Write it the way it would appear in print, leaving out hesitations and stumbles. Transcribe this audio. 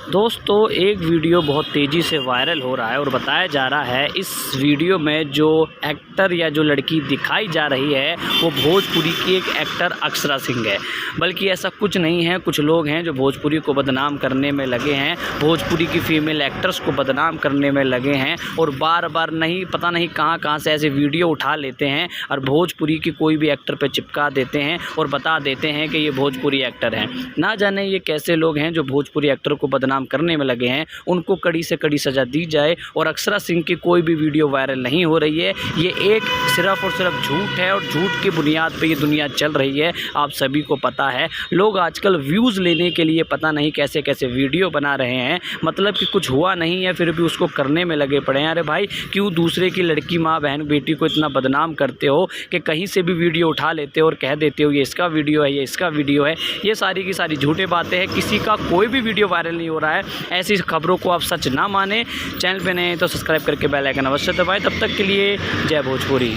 दोस्तों एक वीडियो बहुत तेज़ी से वायरल हो रहा है और बताया जा रहा है इस वीडियो में जो एक्टर या जो लड़की दिखाई जा रही है वो भोजपुरी की एक एक्टर अक्षरा सिंह है। बल्कि ऐसा कुछ नहीं है, कुछ लोग हैं जो भोजपुरी को बदनाम करने में लगे हैं, भोजपुरी की फ़ीमेल एक्टर्स को बदनाम करने में लगे हैं और बार बार पता नहीं कहाँ से ऐसे वीडियो उठा लेते हैं और भोजपुरी की कोई भी एक्टर पे चिपका देते हैं और बता देते हैं कि ये भोजपुरी एक्टर हैं। ना जाने ये कैसे लोग हैं जो भोजपुरी एक्टर को बदनाम करने में लगे हैं। उनको कड़ी से कड़ी सज़ा दी जाए और अक्षरा सिंह की कोई भी वीडियो वायरल नहीं हो रही है। ये एक सिर्फ़ और सिर्फ झूठ है और झूठ की बुनियाद पे ये दुनिया चल रही है। आप सभी को पता है, लोग आजकल व्यूज़ लेने के लिए पता नहीं कैसे कैसे वीडियो बना रहे हैं, मतलब कि कुछ हुआ नहीं है फिर भी उसको करने में लगे पड़े हैं। अरे भाई, क्यों दूसरे की लड़की, माँ, बहन, बेटी को इतना बदनाम करते हो कि कहीं से भी वीडियो उठा लेते हो और कह देते हो ये इसका वीडियो है, ये इसका वीडियो है। ये सारी की सारी झूठे बातें हैं। किसी का कोई भी वीडियो वायरल नहीं हो रहा है। ऐसी खबरों को आप सच ना माने। चैनल पे नए हैं तो सब्सक्राइब करके बेल आइकन अवश्य दबाएं। तब तक के लिए जय भोजपुरी।